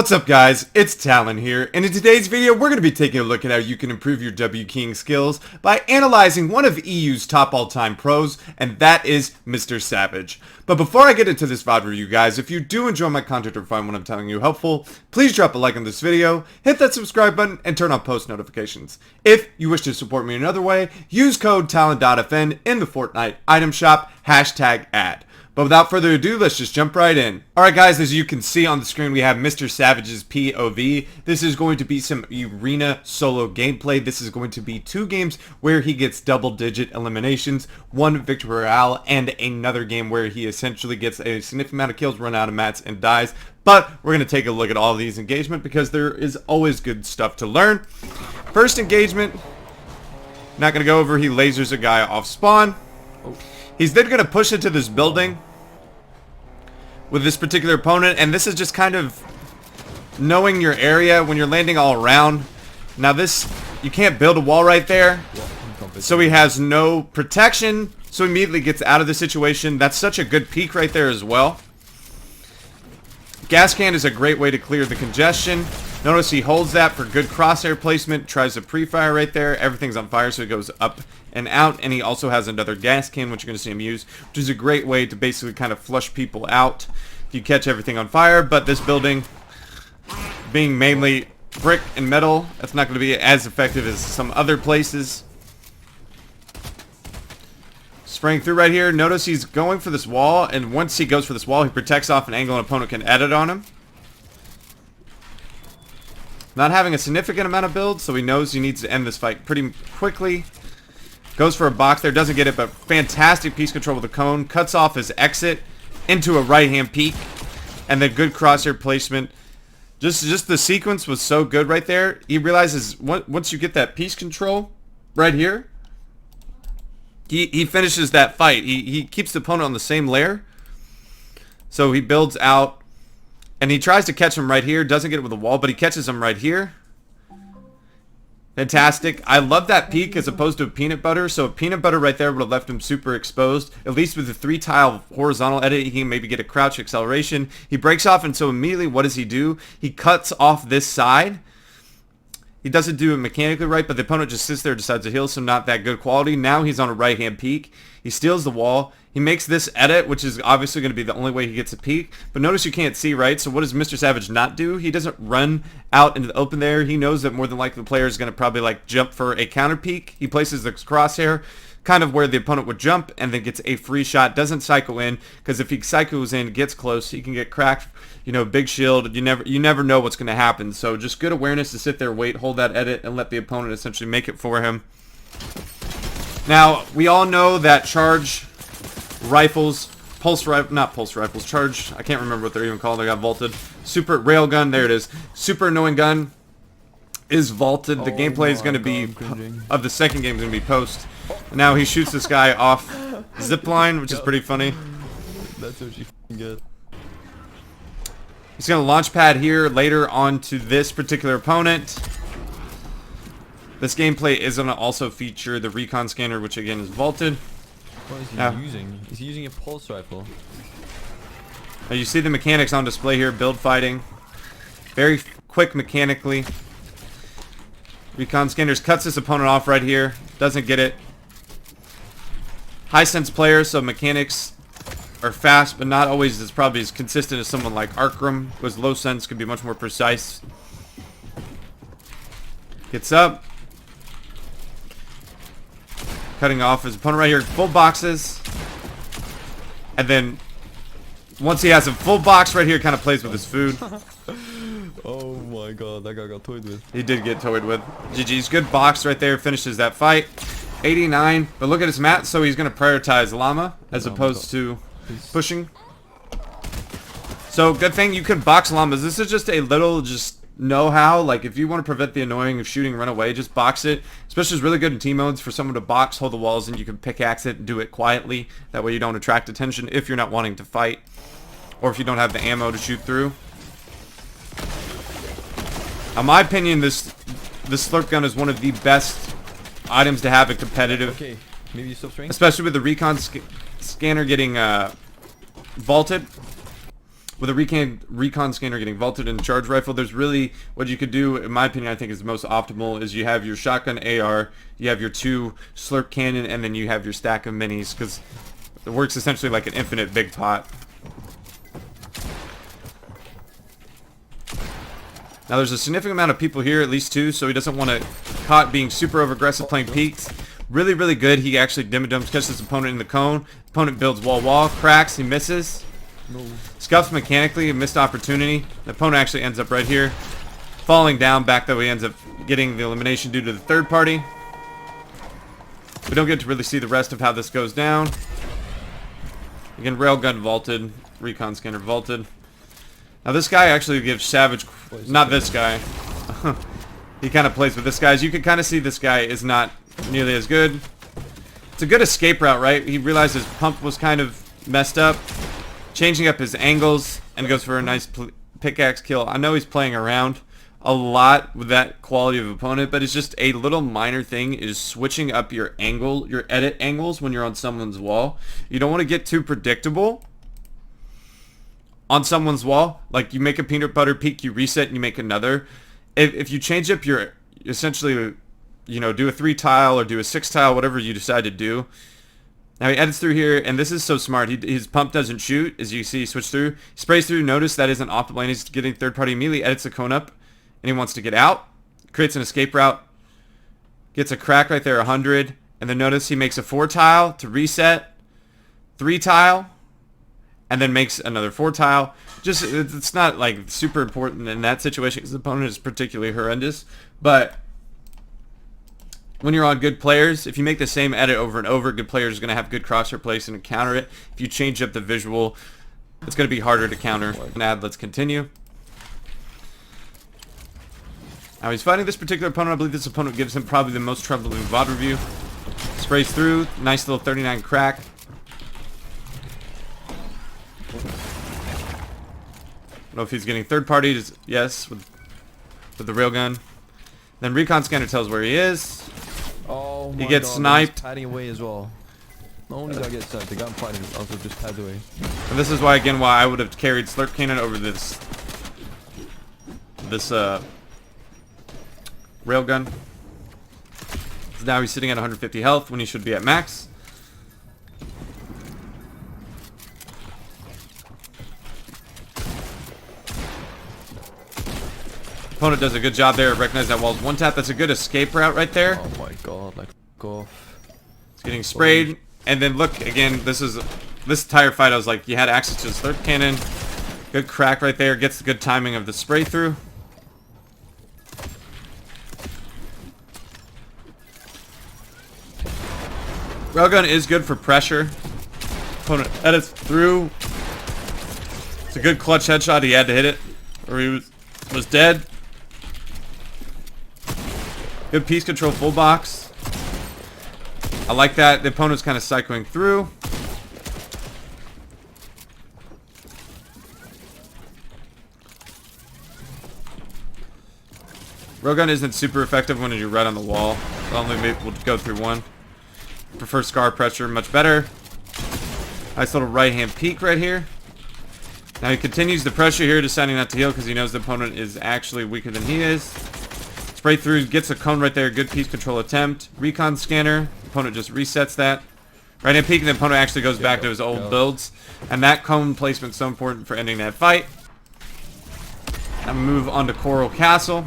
What's up guys, it's Talon here, and in today's video we're going to be taking a look at how you can improve your W keying skills by analyzing one of EU's top all-time pros, and that is Mr. Savage. But before I get into this VOD review guys, if you do enjoy my content or find what I'm telling you helpful, please drop a like on this video, hit that subscribe button, and turn on post notifications. If you wish to support me another way, use code Talon.fn in the Fortnite item shop, #ad. But without further ado, let's just jump right in. Alright guys, as you can see on the screen, we have Mr. Savage's POV. This is going to be some arena solo gameplay. This is going to be 2 games where he gets double-digit eliminations, 1 victory royale, and another game where he essentially gets a significant amount of kills, run out of mats, and dies. But we're going to take a look at all of these engagement because there is always good stuff to learn. First engagement, not going to go over, he lasers a guy off spawn. He's then going to push into this building with this particular opponent, and this is just kind of knowing your area when you're landing all around. Now this, you can't build a wall right there, so he has no protection, so he immediately gets out of the situation. That's such a good peek right there as well. Gas can is a great way to clear the congestion. Notice he holds that for good crosshair placement, tries to pre-fire right there. Everything's on fire, so it goes up and out, and he also has another gas can, which you're going to see him use, which is a great way to basically kind of flush people out if you catch everything on fire. But this building, being mainly brick and metal, that's not going to be as effective as some other places. Spraying through right here. Notice he's going for this wall, and once he goes for this wall, he protects off an angle an opponent can edit on him. Not having a significant amount of build, so he knows he needs to end this fight pretty quickly. Goes for a box there, doesn't get it, but fantastic piece control with the cone. Cuts off his exit into a right-hand peek, and then good crosshair placement. Just the sequence was so good right there. He realizes once you get that piece control right here, he finishes that fight. He keeps the opponent on the same layer, so he builds out. And he tries to catch him right here. Doesn't get it with a wall, but he catches him right here. Fantastic. I love that peek as opposed to a peanut butter. So a peanut butter right there would have left him super exposed. At least with the 3-tile horizontal edit, he can maybe get a crouch acceleration. He breaks off, and so immediately what does he do? He cuts off this side. He doesn't do it mechanically right, but the opponent just sits there, decides to heal, so not that good quality. Now he's on a right-hand peek. He steals the wall. He makes this edit, which is obviously going to be the only way he gets a peek. But notice you can't see, right? So what does Mr. Savage not do? He doesn't run out into the open there. He knows that more than likely the player is going to probably like jump for a counter peek. He places the crosshair kind of where the opponent would jump and then gets a free shot. Doesn't cycle in, because if he cycles in, gets close, he can get cracked. You know, big shield. You never know what's going to happen. So just good awareness to sit there, wait, hold that edit, and let the opponent essentially make it for him. Now, we all know that charge rifles, not pulse rifles, charge, I can't remember what they're even called, they got vaulted. Super railgun, there it is. Super annoying gun is vaulted. The gameplay is going to be, of the second game is going to be post. Now he shoots this guy off zipline, which is pretty funny. That's actually good. He's going to launch pad here later onto this particular opponent. This gameplay is going to also feature the recon scanner, which again is vaulted. What is he using? Is he using a pulse rifle? Now you see the mechanics on display here. Build fighting. Very quick mechanically. Recon scanners cuts this opponent off right here. Doesn't get it. High sense player, so mechanics are fast, but not always as probably as consistent as someone like Arkram, who has low sense, can be much more precise. Gets up. Cutting off his opponent right here. Full boxes. And then once he has a full box right here, kind of plays with his food. Oh my god, that guy got toyed with. He did get toyed with. GG's. Good box right there. Finishes that fight. 89. But look at his mat. So he's going to prioritize llama as opposed to pushing. So good thing you can box llamas. This is just a little know-how. Like if you want to prevent the annoying of shooting run away, just box it. Especially is really good in team modes for someone to box, hold the walls, and you can pickaxe it and do it quietly. That way you don't attract attention if you're not wanting to fight, or if you don't have the ammo to shoot through. In my opinion, this slurp gun is one of the best items to have in competitive. Okay, maybe you stop spraying. Especially with the recon scanner getting vaulted. with a recon scanner getting vaulted and charge rifle, there's really what you could do, in my opinion, I think is the most optimal, is you have your shotgun AR, you have your 2 slurp cannon, and then you have your stack of minis, because it works essentially like an infinite big pot. Now there's a significant amount of people here, at least 2, so he doesn't want to caught being super over aggressive playing peaks. Really, really good. He actually dim-a-dums, catches his opponent in the cone. Opponent builds wall, cracks, he misses. No. Scuffs mechanically, a missed opportunity. The opponent actually ends up right here, falling down back, though he ends up getting the elimination due to the third party. We don't get to really see the rest of how this goes down. Again, railgun vaulted, recon scanner vaulted. Now this guy actually gives Savage, not this guy. He kind of plays with this guy. As you can kind of see, this guy is not nearly as good. It's a good escape route, right? He realized his pump was kind of messed up, changing up his angles, and goes for a nice pickaxe kill. I know he's playing around a lot with that quality of opponent, but it's just a little minor thing, is switching up your angle, your edit angles when you're on someone's wall. You don't want to get too predictable on someone's wall. Like, you make a peanut butter peak, you reset, and you make another. If you change up your, essentially, you know, do a 3 tile or do a 6 tile, whatever you decide to do. Now he edits through here, and this is so smart. His pump doesn't shoot, as you see, he switched through. He sprays through, notice that isn't optimal, and he's getting third party immediately, edits the cone up, and he wants to get out. Creates an escape route. Gets a crack right there, 100. And then notice he makes a 4 tile to reset. 3 tile. And then makes another 4 tile. Just, it's not like super important in that situation because the opponent is particularly horrendous. But when you're on good players, if you make the same edit over and over, good players are going to have good crosshair placement and counter it. If you change up the visual, it's going to be harder to counter. Let's continue. Now he's fighting this particular opponent. I believe this opponent gives him probably the most trouble in VOD review. Sprays through. Nice little 39 crack. I don't know if he's getting third party. Yes, with the railgun. Then recon scanner tells where he is. Oh my he gets God, sniped. he's padding away as well. Not only did I get sniped, the gunfighter is also just padded away. And this is why, again, why I would have carried slurp cannon over this railgun. So now he's sitting at 150 health when he should be at max. Opponent does a good job there. Recognize that wall's one tap. That's a good escape route right there. Oh my God, like, go off. It's getting sprayed. And then look, again, this entire fight, I was like, you had access to the slurp cannon. Good crack right there. Gets the good timing of the spray through. Railgun is good for pressure. Opponent edits through. It's a good clutch headshot. He had to hit it, or he was dead. Good piece control full box. I like that. The opponent's kind of cycling through. Railgun isn't super effective when you're right on the wall. Only we'll go through one. Prefer scar pressure, much better. Nice little right hand peek right here. Now he continues the pressure here, deciding not to heal because he knows the opponent is actually weaker than he is. Spray through, gets a cone right there, good piece control attempt. Recon scanner, opponent just resets that. Right hand peek, and the opponent actually goes back to his old builds. And that cone placement is so important for ending that fight. Now move on to Coral Castle.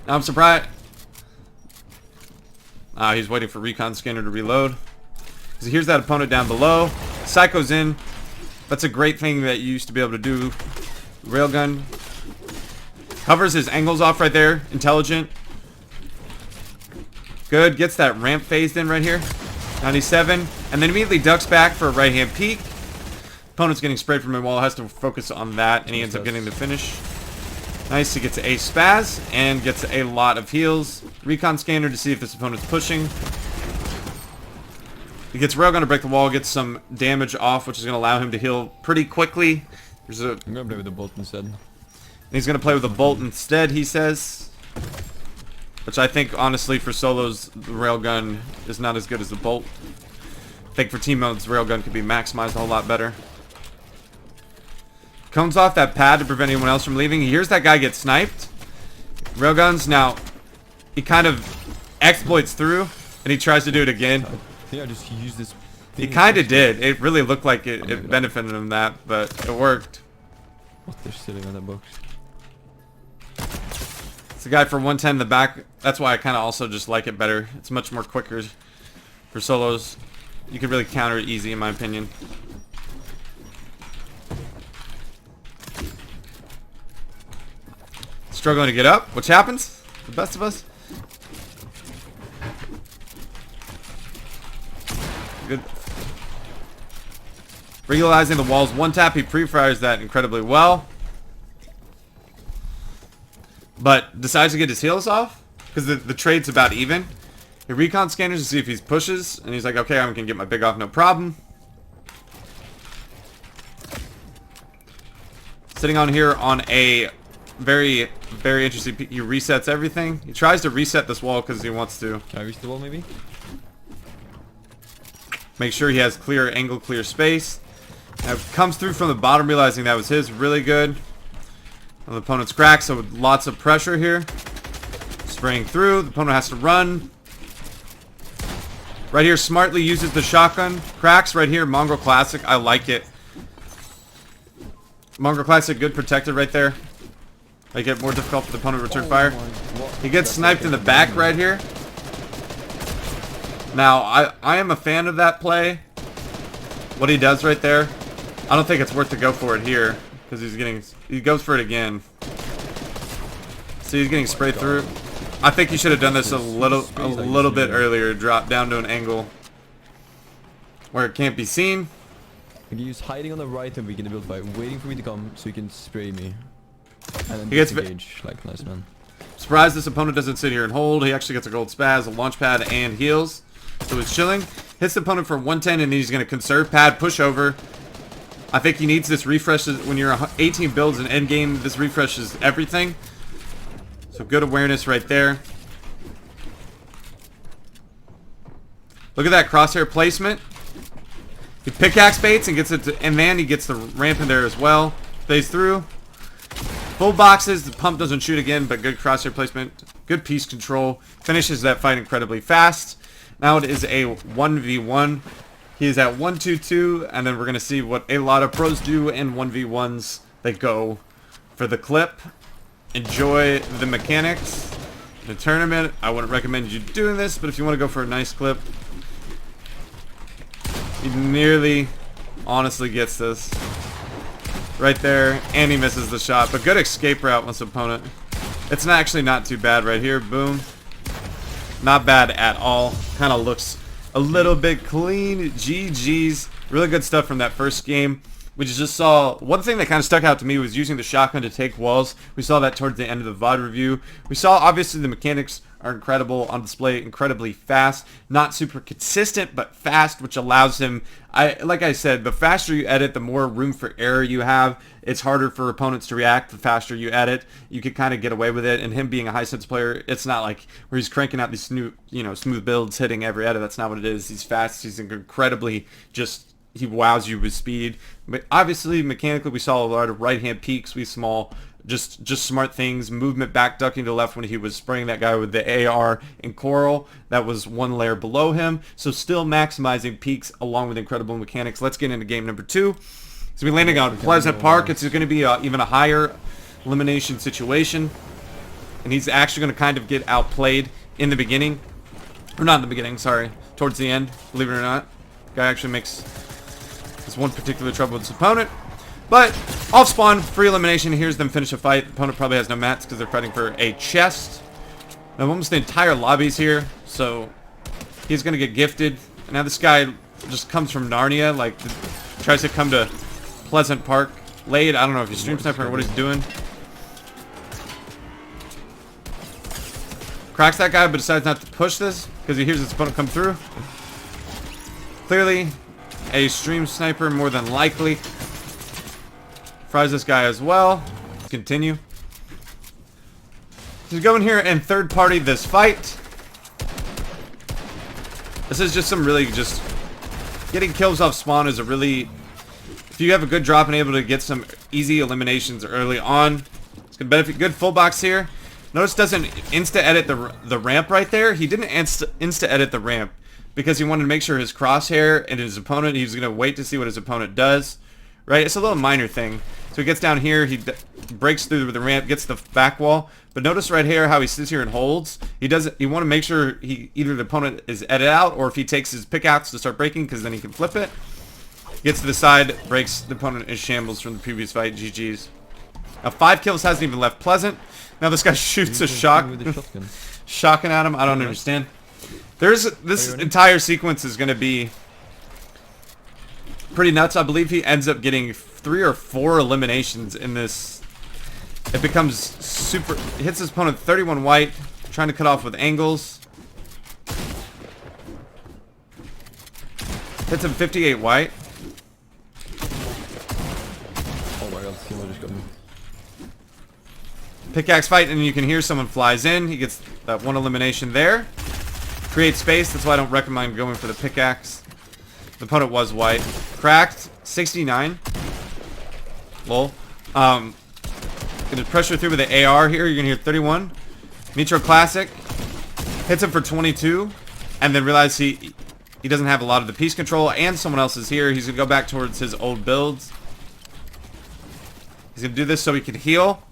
Now I'm surprised. He's waiting for recon scanner to reload. So here's that opponent down below. Psycho's in. That's a great thing that you used to be able to do. Railgun. Covers his angles off right there. Intelligent. Good. Gets that ramp phased in right here. 97. And then immediately ducks back for a right hand peek. Opponent's getting sprayed from a wall. Has to focus on that. And he ends up getting the finish. Nice. He gets a spaz. And gets a lot of heals. Recon scanner to see if this opponent's pushing. He gets railgun to break the wall. Gets some damage off, which is going to allow him to heal pretty quickly. There's a... I'm going to play with the bolt instead. He's going to play with a bolt instead, he says. Which I think, honestly, for solos, the railgun is not as good as the bolt. I think for team modes, railgun could be maximized a whole lot better. Cones off that pad to prevent anyone else from leaving. He hears that guy get sniped. Railguns. Now, he kind of exploits through, and he tries to do it again. I think I just used this. He kind of did. It really looked like it benefited him that, but it worked. What, they're sitting on that box. It's a guy for 110 in the back. That's why I kind of also just like it better. It's much more quicker for solos. You can really counter it easy, in my opinion. Struggling to get up, which happens. The best of us. Good. Realizing the walls one tap, he pre-fires that incredibly well. But decides to get his heals off because the trade's about even. He recon scanners to see if he pushes, and he's like, okay, I can get my big off, no problem. Sitting on here on a very, very interesting. He resets everything. He tries to reset this wall because he wants to. Can I reach the wall maybe? Make sure he has clear angle, clear space. Now comes through from the bottom, realizing that was his. Really good. And the opponent's cracked, so lots of pressure here. Spraying through. The opponent has to run. Right here, smartly uses the shotgun. Cracks right here. Mongrel Classic. I like it. Mongrel Classic, good protected right there. Make it more difficult for the opponent to return fire. He gets sniped in the back right here. Now, I am a fan of that play. What he does right there. I don't think it's worth to go for it here. Because he goes for it again. See, he's getting sprayed through. I think he should have done this a little bit earlier. Drop down to an angle where it can't be seen. Like, he was hiding on the right and we can build by waiting for me to come so he can spray me. And then He gets disengage. Like, nice man. Surprised this opponent doesn't sit here and hold. He actually gets a gold spaz, a launch pad, and heals. So he's chilling. Hits the opponent for 110, and he's going to conserve pad, push over. I think he needs this refresh. When you're 18 builds in endgame, this refreshes everything. So good awareness right there. Look at that crosshair placement. He pickaxe baits and gets it to, and then he gets the ramp in there as well. Stays through. Full boxes. The pump doesn't shoot again, but good crosshair placement. Good piece control. Finishes that fight incredibly fast. Now it is a 1v1. He is at 1-2-2, and then we're going to see what a lot of pros do in 1v1s. They go for the clip. Enjoy the mechanics. In a tournament, I wouldn't recommend you doing this, but if you want to go for a nice clip, he nearly honestly gets this. Right there, and he misses the shot, but good escape route once opponent. It's actually not too bad right here. Boom. Not bad at all. Kind of looks a little bit clean. GG's. Really good stuff from that first game. We just saw, one thing that kind of stuck out to me was using the shotgun to take walls. We saw that towards the end of the VOD review. We saw, obviously, the mechanics are incredible on display, incredibly fast. Not super consistent, but fast, which allows him, like I said, the faster you edit, the more room for error you have. It's harder for opponents to react. The faster you edit, you can kind of get away with it. And him being a high sense player, it's not like where he's cranking out these new, smooth builds, hitting every edit. That's not what it is. He's fast. He's incredibly just... He wows you with speed. But obviously, mechanically, we saw a lot of right-hand peeks. We small, just smart things. Movement back, ducking to the left when he was spraying that guy with the AR and Coral. That was one layer below him. So still maximizing peaks along with incredible mechanics. Let's get into game number 2. He's going to be landing on Pleasant Park. It's going to be even a higher elimination situation. And he's actually going to kind of get outplayed in the beginning. Or not in the beginning, sorry. Towards the end, believe it or not. Guy actually makes... This one particular trouble with his opponent. But off spawn, free elimination. Here's them finish a fight. The opponent probably has no mats because they're fighting for a chest. Now almost the entire lobby's here, so he's gonna get gifted. And now this guy just comes from Narnia, like tries to come to Pleasant Park late. I don't know if he's stream sniping or what he's doing. Cracks that guy, but decides not to push this because he hears his opponent come through. Clearly a stream sniper, more than likely. Fries this guy as well. Continue. He's going here and third party this fight. This is just some really just... Getting kills off spawn is a really If you have a good drop and able to get some easy eliminations early on, it's going to benefit. Good full box here. Notice doesn't insta-edit the ramp right there. He didn't insta-edit the ramp because he wanted to make sure his crosshair and his opponent, he was going to wait to see what his opponent does. Right? It's a little minor thing. So he gets down here, he breaks through the ramp, gets the back wall. But notice right here how he sits here and holds. You want to make sure either the opponent is edited out or if he takes his pickaxe to start breaking because then he can flip it. Gets to the side, breaks the opponent in shambles from the previous fight. GG's. Now 5 kills hasn't even left Pleasant. Now this guy shoots a shotgun at him. I don't understand. This entire sequence is going to be pretty nuts. I believe he ends up getting 3 or 4 eliminations in this. It becomes super. Hits his opponent 31 white, trying to cut off with angles. Hits him 58 white. Oh my god, Timo just got me. Pickaxe fight, and you can hear someone flies in. He gets that 1 elimination there. Create space. That's why I don't recommend going for the pickaxe. The opponent was white. Cracked. 69. Lol. Gonna pressure through with the AR here. You're gonna hear 31. Nitro Classic. Hits him for 22. And then realize he doesn't have a lot of the piece control. And someone else is here. He's gonna go back towards his old builds. He's gonna do this so he can heal.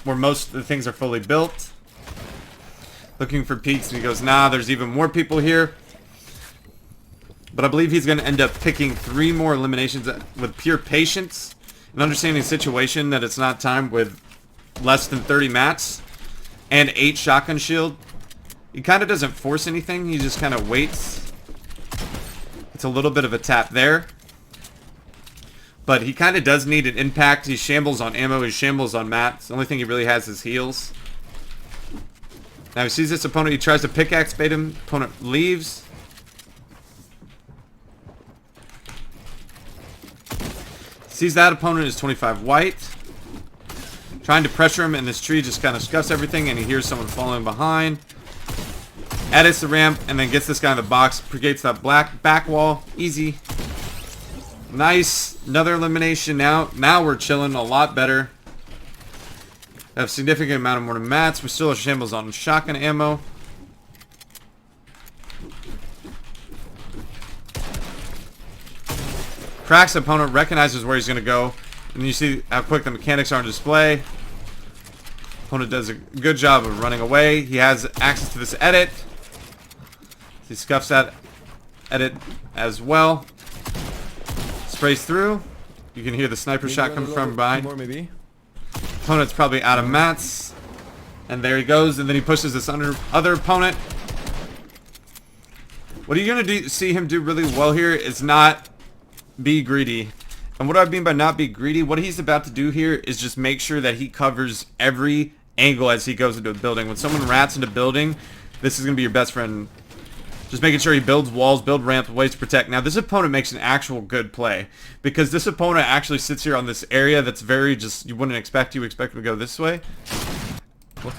Where most of the things are fully built. Looking for peaks. And he goes, nah, there's even more people here. But I believe he's going to end up picking 3 more eliminations with pure patience and understanding the situation that it's not timed with less than 30 mats and 8 shotgun shield. He kind of doesn't force anything. He just kind of waits. It's a little bit of a tap there. But he kind of does need an impact. He shambles on ammo. He shambles on mats. The only thing he really has is heals. Now he sees this opponent. He tries to pickaxe bait him. Opponent leaves. Sees that opponent is 25 white. Trying to pressure him, and this tree just kind of scuffs everything, and he hears someone following behind. Edits the ramp, and then gets this guy in the box. Creates that black back wall. Easy. Nice. Another elimination now. Now we're chilling a lot better. Have significant amount of more mats. We still have shambles on shotgun ammo. Cracks opponent, recognizes where he's going to go. And you see how quick the mechanics are on display. Opponent does a good job of running away. He has access to this edit. He scuffs that edit as well. Sprays through. You can hear the sniper shot come from behind. More maybe. Opponent's probably out of mats. And there he goes. And then he pushes this other opponent. What you're going to see him do really well here is not be greedy. And what I mean by not be greedy, what he's about to do here is just make sure that he covers every angle as he goes into a building. When someone rats into a building, this is going to be your best friend. Just making sure he builds walls, build ramps, ways to protect. Now this opponent makes an actual good play. Because this opponent actually sits here on this area that's very just, you wouldn't expect. You expect him to go this way. What?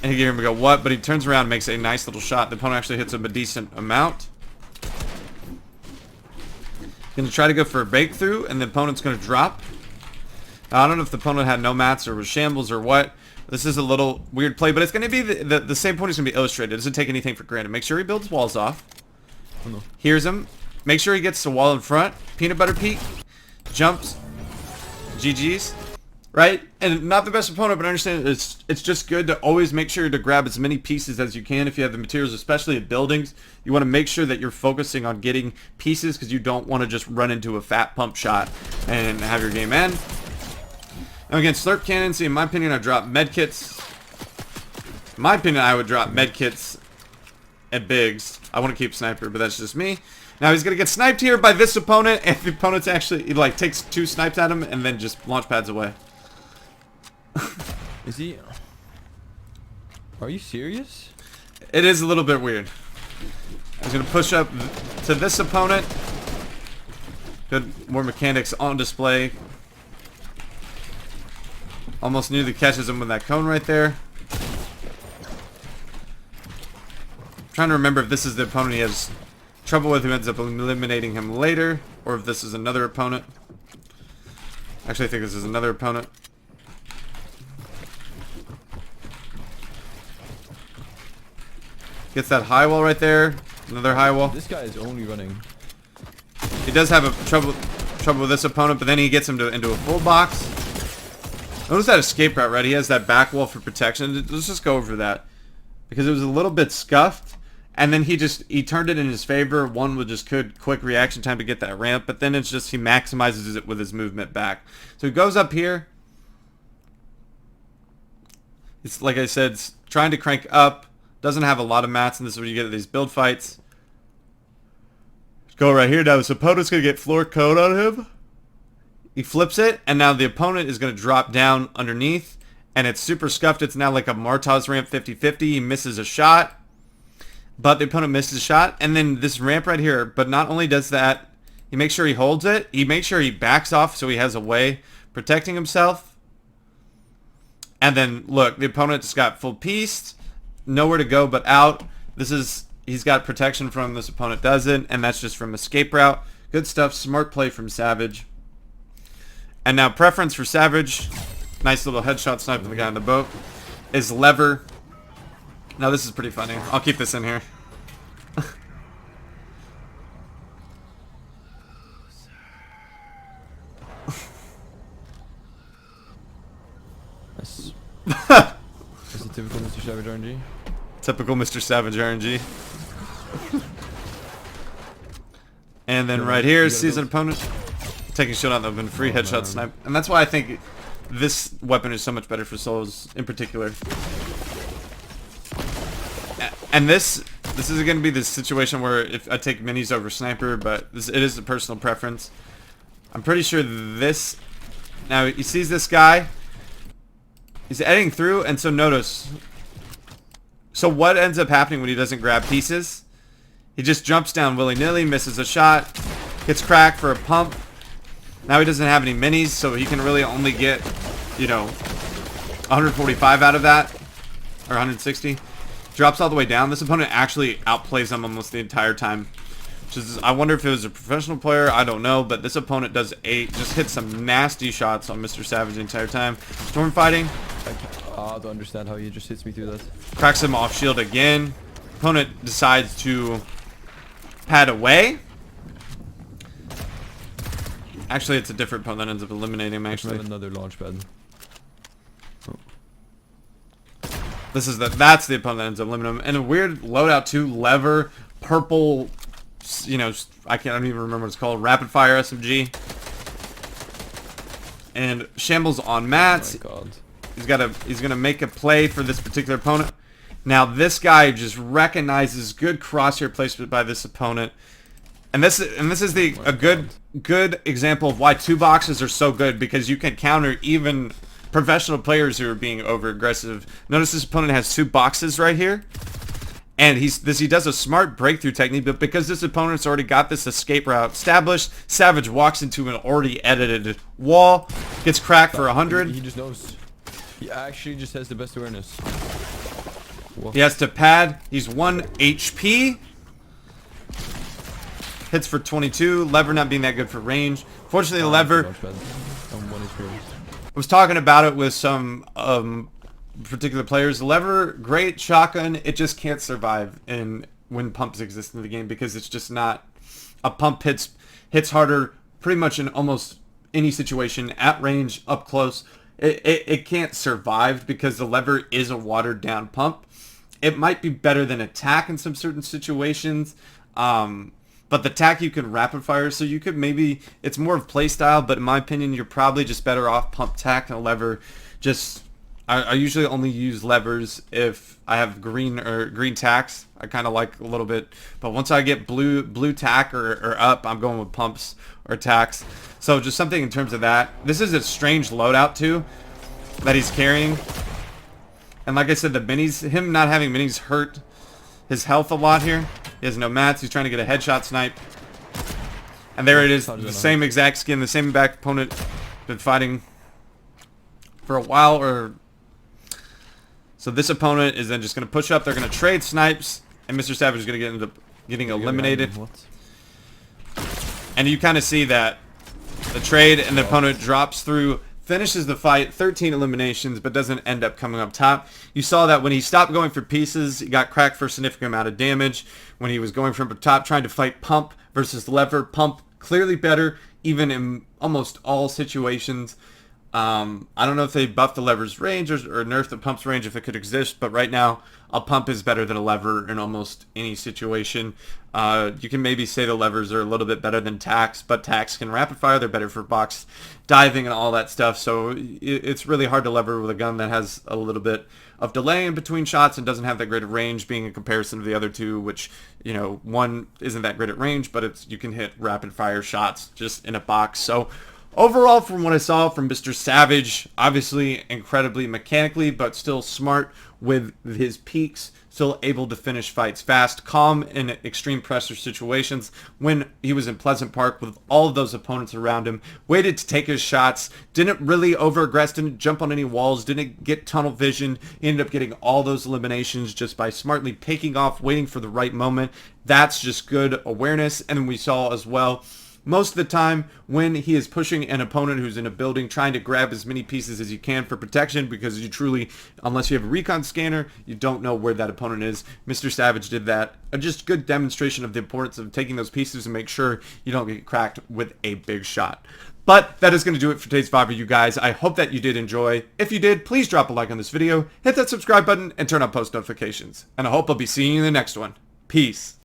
And you hear him go, what? But he turns around and makes a nice little shot. The opponent actually hits him a decent amount. Gonna try to go for a breakthrough, and the opponent's gonna drop. Now, I don't know if the opponent had no mats or was shambles or what. This is a little weird play, but it's gonna be the same point is gonna be illustrated. It doesn't take anything for granted. Make sure he builds walls off. Oh, no. Hears him. Make sure he gets the wall in front. Peanut butter peek. Jumps. GG's. Right? And not the best opponent, but understand it's just good to always make sure to grab as many pieces as you can if you have the materials, especially at buildings. You want to make sure that you're focusing on getting pieces because you don't want to just run into a fat pump shot and have your game end. Now against Slurp Cannon, see, in my opinion, I drop medkits. In my opinion, I would drop medkits at Biggs. I want to keep Sniper, but that's just me. Now he's going to get sniped here by this opponent, and the opponent's actually, he like takes 2 snipes at him and then just launch pads away. Is he? Are you serious? It is a little bit weird. I'm gonna push up to this opponent. Good, more mechanics on display. Almost nearly catches him with that cone right there. Trying to remember if this is the opponent he has trouble with who ends up eliminating him later, or if this is another opponent. Actually, I think this is another opponent. Gets that high wall right there. Another high wall. This guy is only running. He does have a trouble with this opponent, but then he gets him into a full box. Notice that escape route, right? He has that back wall for protection. Let's just go over that. Because it was a little bit scuffed. And then he turned it in his favor. One with just quick reaction time to get that ramp. But then it's just he maximizes it with his movement back. So he goes up here. It's like I said, it's trying to crank up. Doesn't have a lot of mats, and this is where you get these build fights. Go right here. Now this opponent's going to get floor code on him. He flips it, and now the opponent is going to drop down underneath. And it's super scuffed. It's now like a Martaz ramp 50-50. He misses a shot. But the opponent misses a shot. And then this ramp right here. But not only does that, he makes sure he holds it. He makes sure he backs off so he has a way protecting himself. And then, look, the opponent just got full pieced. Nowhere to go but out. He's got protection from this opponent doesn't. And that's just from escape route. Good stuff. Smart play from Savage. And now preference for Savage. Nice little headshot snipe of the guy on the boat. Is lever. Now this is pretty funny. I'll keep this in here. That's a typical Mr. Savage RNG. Typical Mr. Savage RNG. And then right here, sees an opponent taking shot on the open, free headshot snipe. And that's why I think this weapon is so much better for solos in particular. And this is going to be the situation where if I take minis over sniper, but it is a personal preference. I'm pretty sure this... Now, he sees this guy. He's heading through, and so notice. So what ends up happening when he doesn't grab pieces? He just jumps down willy-nilly, misses a shot, gets cracked for a pump. Now he doesn't have any minis, so he can really only get, 145 out of that. Or 160. Drops all the way down. This opponent actually outplays him almost the entire time. I wonder if it was a professional player. I don't know. But this opponent just hits some nasty shots on Mr. Savage the entire time. Storm fighting. I don't understand how he just hits me through that. Cracks him off shield again. Opponent decides to pad away. Actually, it's a different opponent that ends up eliminating him, actually. Another launch pad. Oh. That's the opponent that ends up eliminating him. And a weird loadout too. Lever, purple, I don't even remember what it's called. Rapid fire SMG. And shambles on mats. Oh my God. He's gonna make a play for this particular opponent. Now this guy just recognizes good crosshair placement by this opponent. And this is a good example of why 2 boxes are so good, because you can counter even professional players who are being over aggressive. Notice this opponent has 2 boxes right here. And he does a smart breakthrough technique, but because this opponent's already got this escape route established, Savage walks into an already edited wall, gets cracked for 100. He just knows. He actually just has the best awareness. Whoa. He has to pad. He's 1 HP. Hits for 22. Lever not being that good for range. Fortunately, the lever... I was talking about it with some particular players. The lever, great shotgun. It just can't survive when pumps exist in the game, because it's just not... A pump hits harder pretty much in almost any situation. At range, up close. It can't survive because the lever is a watered down pump. It might be better than attack in some certain situations. But the tack you can rapid fire, so you could maybe, it's more of play style, but in my opinion, you're probably just better off pump tack and a lever. I usually only use levers if I have green tacks. I kind of like a little bit, but once I get blue tack or up, I'm going with pumps or tacks. So just something in terms of that. This is a strange loadout too that he's carrying. And like I said, the minis, him not having minis hurt his health a lot here. He has no mats. He's trying to get a headshot snipe. And there it is. The same exact skin. The same back opponent. Been fighting for a while. So this opponent is then just going to push up. They're going to trade snipes. And Mr. Savage is going to get into getting eliminated. And you kind of see that The trade, and the opponent drops through, finishes the fight, 13 eliminations, but doesn't end up coming up top. You saw that when he stopped going for pieces, he got cracked for a significant amount of damage. When he was going from top trying to fight pump versus lever, pump clearly better, even in almost all situations. I don't know if they buffed the lever's range or nerfed the pump's range if it could exist, but right now a pump is better than a lever in almost any situation. You can maybe say the levers are a little bit better than tacks, but tacks can rapid fire. They're better for box diving and all that stuff, so it's really hard to lever with a gun that has a little bit of delay in between shots and doesn't have that great of range, being in comparison to the other two, which, you know, one isn't that great at range, but you can hit rapid fire shots just in a box. So overall, from what I saw from Mr. Savage, obviously incredibly mechanically, but still smart with his peaks, still able to finish fights fast, calm in extreme pressure situations. When he was in Pleasant Park with all of those opponents around him, waited to take his shots, didn't really over-aggress, didn't jump on any walls, didn't get tunnel vision. He ended up getting all those eliminations just by smartly taking off, waiting for the right moment. That's just good awareness. And then we saw as well, most of the time when he is pushing an opponent who's in a building, trying to grab as many pieces as you can for protection, because you truly, unless you have a recon scanner, you don't know where that opponent is. Mr. Savage did that. A just good demonstration of the importance of taking those pieces and make sure you don't get cracked with a big shot. But that is going to do it for today's VOD, you guys. I hope that you did enjoy. If you did, please drop a like on this video, hit that subscribe button, and turn on post notifications. And I hope I'll be seeing you in the next one. Peace.